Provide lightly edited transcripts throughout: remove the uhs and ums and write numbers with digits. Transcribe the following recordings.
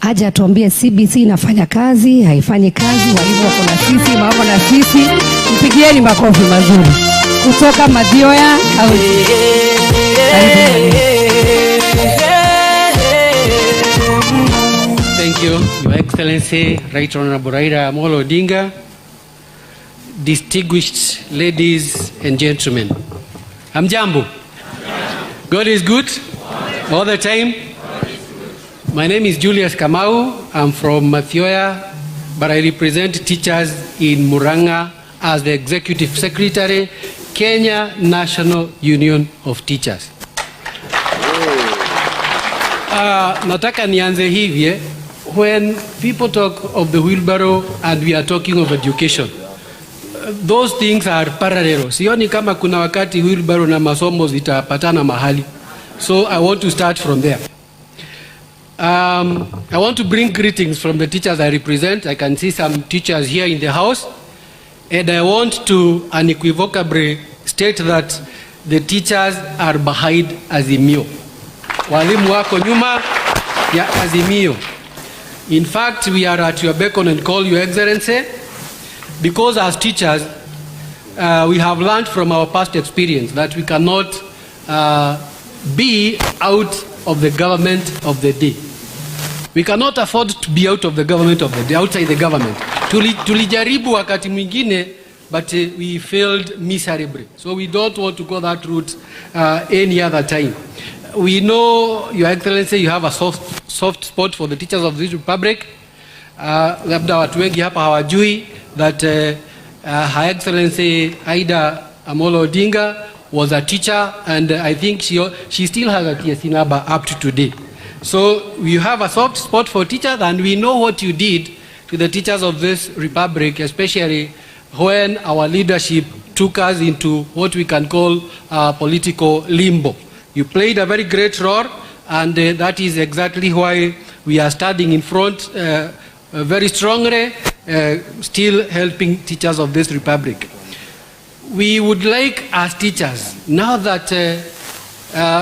aje atuambie CBC inafanya kazi, haifanyi kazi, walimu wako na sisi, wako na sisi. Mpigieni makofi mazuri. Kutoka Mathioya au Thank you, Your Excellency, Right Honorable Raila Odinga, distinguished ladies and gentlemen. Hamjambo. God is good all the time. My name is Julius Kamau. I'm from Mathioya, but I represent teachers in Murang'a as the Executive Secretary, Kenya National Union of Teachers. Nataka nianze hivi. When people talk of the wheelbarrow and we are talking of education, those things are parallel. Sioni kama kuna wakati wheelbarrow na masomo zitapatana mahali. So I want to start from there. I want to bring greetings from the teachers I represent. I can see some teachers here in the house. And I want to unequivocally state that the teachers are behind Azimio. Walimu wako nyuma ya Azimio. In fact, we are at your beck and call, Your Excellency, because as teachers, we have learned from our past experience that we cannot be out of the government of the day. We cannot afford to be out of the government of the day, outside the government. Tulijaribu wakati mwingine, but we failed miserably. So we don't want to go that route any other time. We know, Your Excellency, you have a soft spot for the teachers of this republic. Labda watu wengi hapa hawajui that Her Excellency Aida Amolo Odinga was a teacher, and I think she still has a TSC number up to today. So we have a soft spot for teachers, and we know what you did to the teachers of this republic, especially when our leadership took us into what we can call political limbo. You played a very great role, and that is exactly why we are standing in front very strongly, still helping teachers of this republic. We would like, as teachers, now that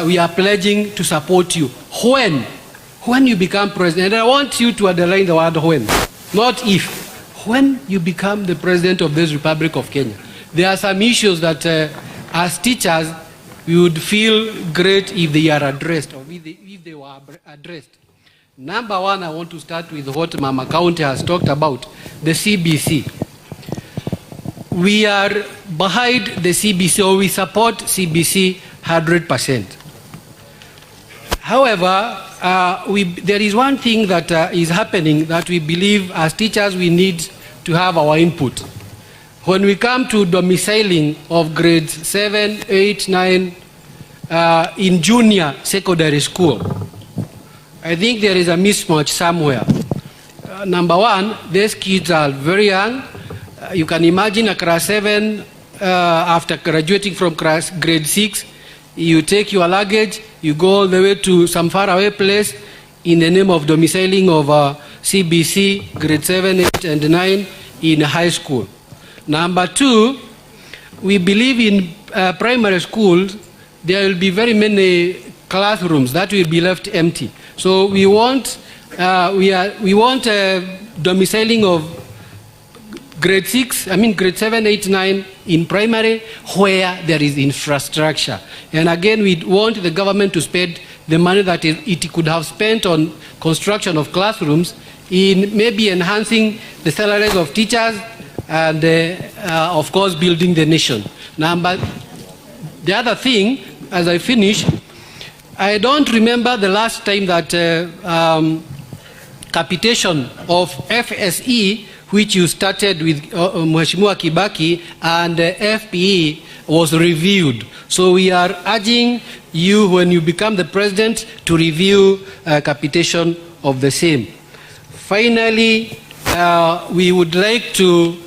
we are pledging to support you, when you become president, and I want you to underline the word when, not if, when you become the president of this Republic of Kenya, there are some issues that as teachers, we would feel great if they are addressed, or if they were addressed. Number one, I want to start with what Mama County has talked about, the CBC. We are behind the CBC, or we support CBC 100%. However, there is one thing that is happening that we believe as teachers we need to have our input. When we come to domiciling of grades 7, 8, 9 in junior secondary school, I think there is a mismatch somewhere. Number one, these kids are very young. You can imagine a class 7, after graduating from grade 6, you take your luggage, you go all the way to some faraway place in the name of domiciling of CBC, grade 7, 8, and 9 in high school. Number two, we believe in primary schools, there will be very many classrooms that will be left empty. So we want domiciling of grade 7, 8, 9 in primary where there is infrastructure. And again, we want the government to spend the money that it could have spent on construction of classrooms in maybe enhancing the salaries of teachers and of course building the nation. The other thing, as I finish, I don't remember the last time that capitation of FSE, which you started with Mheshimiwa Kibaki, and FPE was reviewed. So we are urging you, when you become the president, to review capitation of the same. Finally, we would like to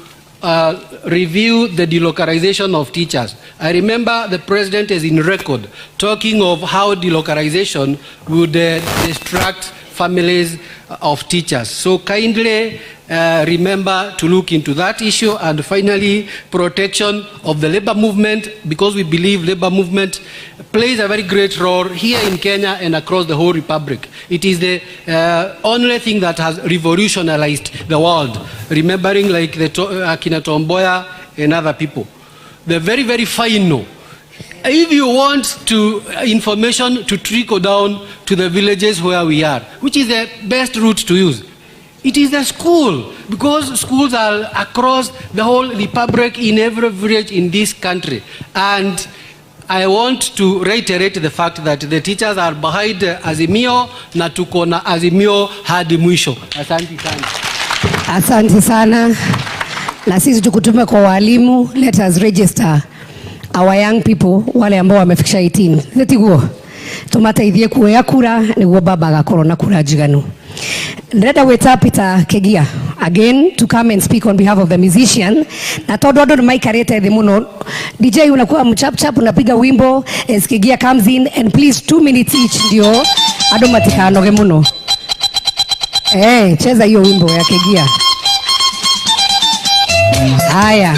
review the delocalization of teachers. I remember the president is in record talking of how delocalization would distract families of teachers. So kindly remember to look into that issue. And finally, protection of the labor movement, because we believe labor movement plays a very great role here in Kenya and across the whole republic. It is the only thing that has revolutionized the world, remembering like the Akina Tomboya and other people. The very, very final. If you want information to trickle down to the villages where we are, which is the best route to use, it is the school, because schools are across the whole republic, in every village in this country. And I want to reiterate the fact that the teachers are behind Azimio na tuko na Azimio hadi mwisho. Asante sana. Asante sana. Na sisi tukutume kwa walimu, let us register our young people, wale ambao wamefikisha 18. Netiguo tumateithie kuoya kura niguo baba agakorwo na kura njiganu. Ndĩrenda gwĩta Peter Kegia again to come and speak on behalf of the musician. Na tondu andu maikarite thi muno, DJ unakuwa mchap unapiga wimbo as Kegia comes in, and please 2 minutes each ndio andu matikanoge muno. Cheza hiyo wimbo ya Kegia. Haya.